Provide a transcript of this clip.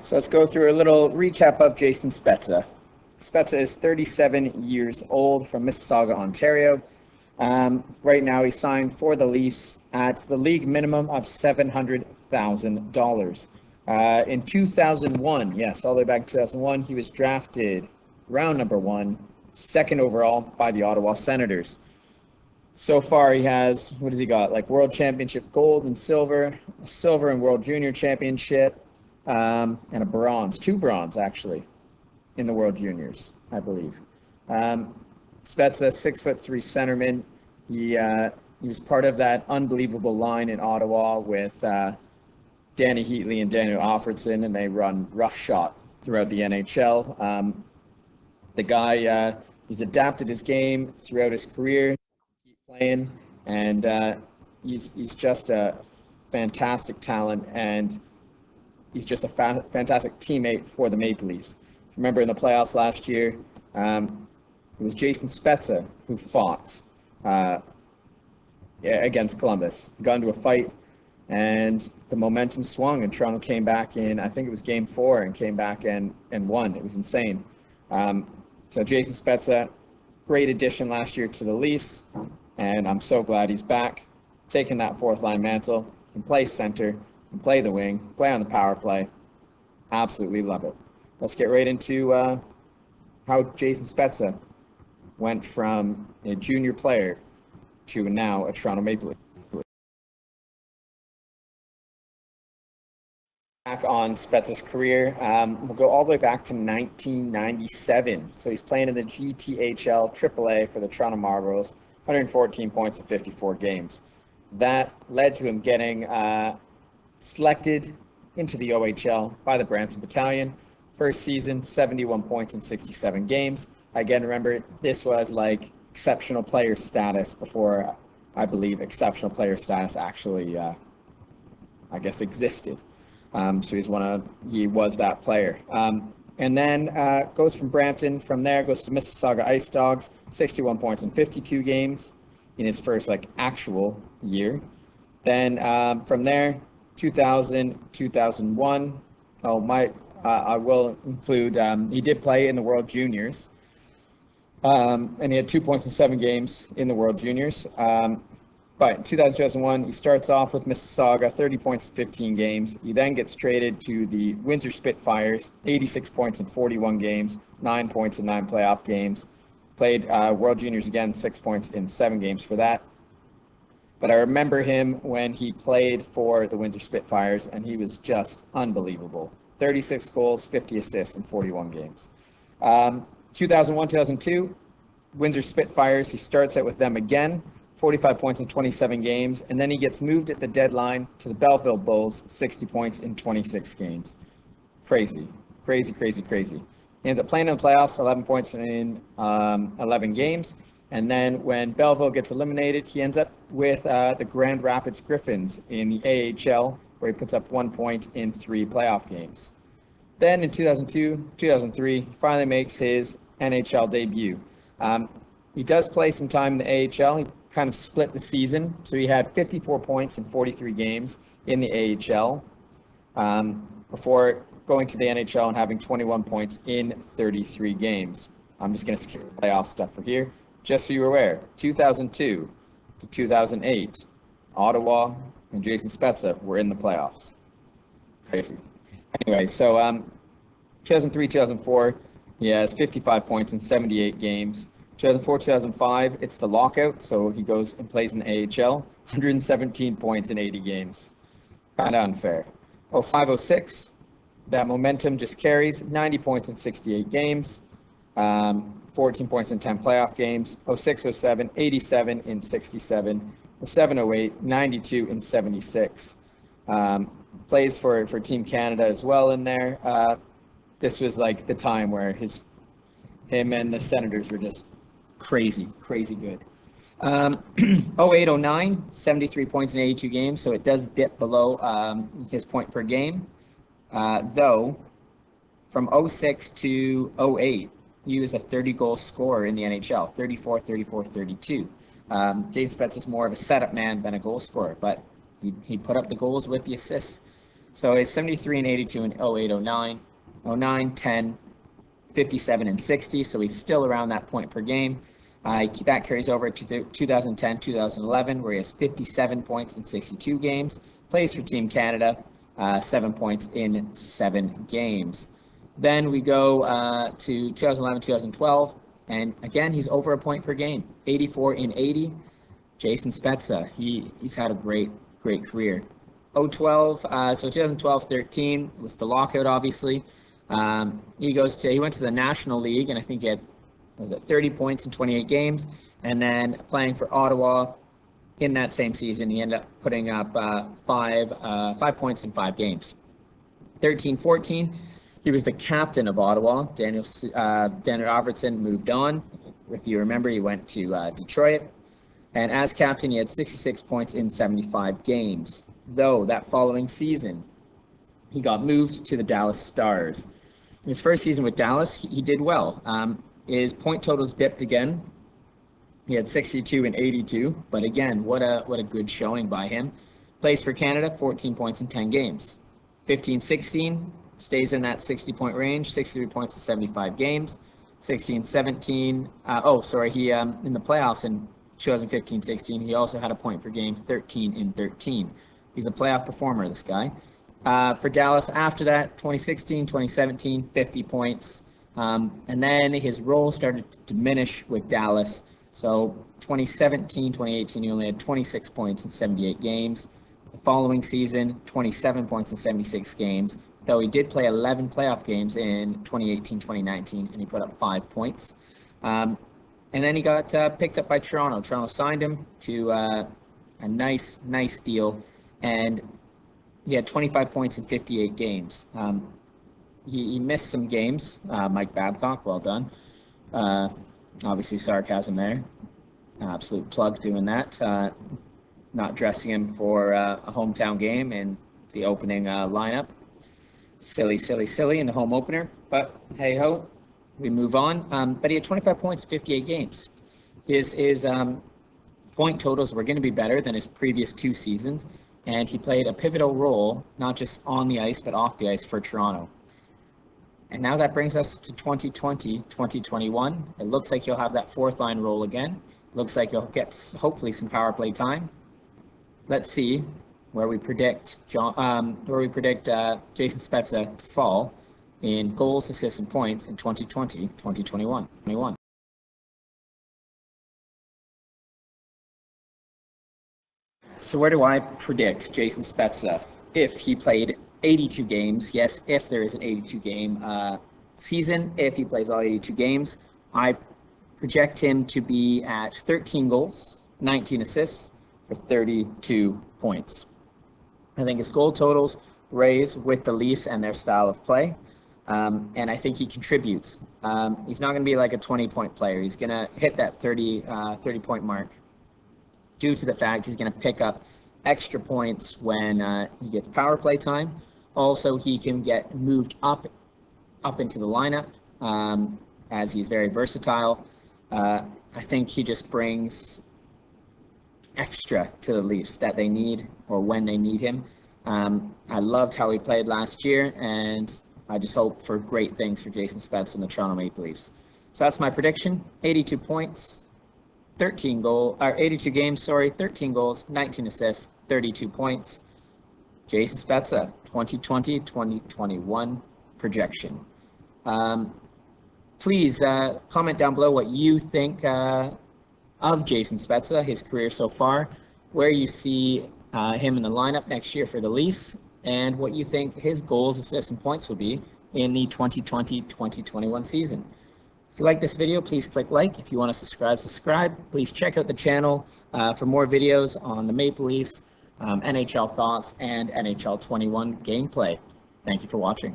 So let's go through a little recap of Jason Spezza. Spezza is 37 years old from Mississauga, Ontario. Right now he's signed for the Leafs at the league minimum of $700,000. In 2001, yes, all the way back in 2001, he was drafted round number 1, second overall by the Ottawa Senators. So far he has, what has he got? Like World Championship gold and silver, silver and World Junior Championship, and a bronze, 2 bronze actually, in the World Juniors, I believe. Spezza, 6'3" centerman. He was part of that unbelievable line in Ottawa with Danny Heatley and Daniel Alfredson, and they run roughshod throughout the NHL. The guy, he's adapted his game throughout his career, keep playing, and he's just a fantastic talent, and he's just a fantastic teammate for the Maple Leafs. Remember in the playoffs last year, it was Jason Spezza who fought against Columbus. Got into a fight, and the momentum swung, and Toronto came back in, I think it was Game 4, and came back and won. It was insane. So Jason Spezza, great addition last year to the Leafs, and I'm so glad he's back, taking that fourth-line mantle. He can play center, can play the wing, play on the power play. Absolutely love it. Let's get right into how Jason Spezza went from a junior player to now a Toronto Maple Leaf. Back on Spezza's career, we'll go all the way back to 1997. So he's playing in the GTHL AAA for the Toronto Marlboros, 114 points in 54 games. That led to him getting selected into the OHL by the Branson Battalion. First season, 71 points in 67 games. Again, remember, this was like exceptional player status before, I believe, exceptional player status actually, I guess, existed. So he was that player. And then goes from Brampton, from there goes to Mississauga Ice Dogs, 61 points in 52 games in his first actual year. Then from there, 2000, 2001. I will include, he did play in the World Juniors. And he had 2 points in 7 games in the World Juniors. But in 2001, he starts off with Mississauga, 30 points in 15 games. He then gets traded to the Windsor Spitfires, 86 points in 41 games, 9 points in 9 playoff games. Played World Juniors again, 6 points in 7 games for that. But I remember him when he played for the Windsor Spitfires, and he was just unbelievable. 36 goals, 50 assists in 41 games. 2001-2002, Windsor Spitfires, he starts out with them again, 45 points in 27 games, and then he gets moved at the deadline to the Belleville Bulls, 60 points in 26 games. Crazy. He ends up playing in the playoffs, 11 points in 11 games, and then when Belleville gets eliminated, he ends up with the Grand Rapids Griffins in the AHL, where he puts up 1 point in 3 playoff games. Then in 2002, 2003, he finally makes his NHL debut. He does play some time in the AHL. He kind of split the season. So he had 54 points in 43 games in the AHL before going to the NHL and having 21 points in 33 games. I'm just going to skip the playoff stuff for here. Just so you're aware, 2002 to 2008, Ottawa and Jason Spezza were in the playoffs. Crazy. Anyway, so 2003-2004, he has 55 points in 78 games. 2004-2005, it's the lockout, so he goes and plays in the AHL, 117 points in 80 games. Kind of unfair. 05-06, that momentum just carries, 90 points in 68 games, 14 points in 10 playoff games. 06-07, 87 in 67. 07-08, 92 in 76. Plays for Team Canada as well in there. This was like the time where him and the Senators were just crazy good. 08-09, 73 points in 82 games, so it does dip below his point per game. Though, from 06 to 08, he was a 30-goal scorer in the NHL, 34, 34, 32. Jason Spezza is more of a setup man than a goal scorer, but he put up the goals with the assists. So he's 73 and 82 in 08, 09, 09, 10, 57 and 60. So he's still around that point per game. That carries over to 2010, 2011, where he has 57 points in 62 games. Plays for Team Canada, 7 points in 7 games. Then we go to 2011, 2012, and again, he's over a point per game, 84 in 80. Jason Spezza, he's had a great career. 012, so 2012-13 was the lockout, obviously. He went to the National League, and I think he had 30 points in 28 games, and then playing for Ottawa in that same season, he ended up putting up 5 points in 5 games. 13-14, he was the captain of Ottawa. Daniel Alfredson moved on. If you remember, he went to Detroit, and as captain, he had 66 points in 75 games. Though that following season, he got moved to the Dallas Stars. In his first season with Dallas, he did well. His point totals dipped again. He had 62 and 82, but again, what a good showing by him. Plays for Canada, 14 points in 10 games. 15-16, stays in that 60-point range, 63 points in 75 games. 16-17, in the playoffs in 2015-16, he also had a point per game, 13 in 13. He's a playoff performer, this guy. For Dallas after that, 2016, 2017, 50 points. And then his role started to diminish with Dallas. So 2017, 2018, he only had 26 points in 78 games. The following season, 27 points in 76 games, though he did play 11 playoff games in 2018, 2019, and he put up 5 points. And then he got picked up by Toronto. Toronto signed him to a nice deal, and he had 25 points in 58 games. He missed some games. Mike Babcock, well done. Obviously sarcasm there. Absolute plug doing that. Not dressing him for a hometown game in the opening lineup. Silly in the home opener. But hey ho, we move on. But he had 25 points in 58 games. His point totals were going to be better than his previous 2 seasons, and he played a pivotal role, not just on the ice, but off the ice for Toronto. And now that brings us to 2020, 2021. It looks like he'll have that 4th line role again. Looks like he'll get hopefully some power play time. Let's see where we predict Jason Spezza to fall in goals, assists, and points in 2020, 2021. So where do I predict Jason Spezza if he played 82 games? Yes, if there is an 82-game season, if he plays all 82 games, I project him to be at 13 goals, 19 assists for 32 points. I think his goal totals raise with the Leafs and their style of play, and I think he contributes. He's not going to be like a 20-point player. He's going to hit that 30-point mark due to the fact he's going to pick up extra points when he gets power play time. Also, he can get moved up into the lineup as he's very versatile. I think he just brings extra to the Leafs that they need or when they need him. I loved how he played last year, and I just hope for great things for Jason Spezza and the Toronto Maple Leafs. So that's my prediction: 82 points, 82 games, 13 goals, 19 assists, 32 points. Jason Spezza, 2020-2021 projection. Please comment down below what you think of Jason Spezza, his career so far, where you see him in the lineup next year for the Leafs, and what you think his goals, assists, and points will be in the 2020-2021 season. If you like this video, please click like. If you want to subscribe. Please check out the channel for more videos on the Maple Leafs, NHL thoughts, and NHL 21 gameplay. Thank you for watching.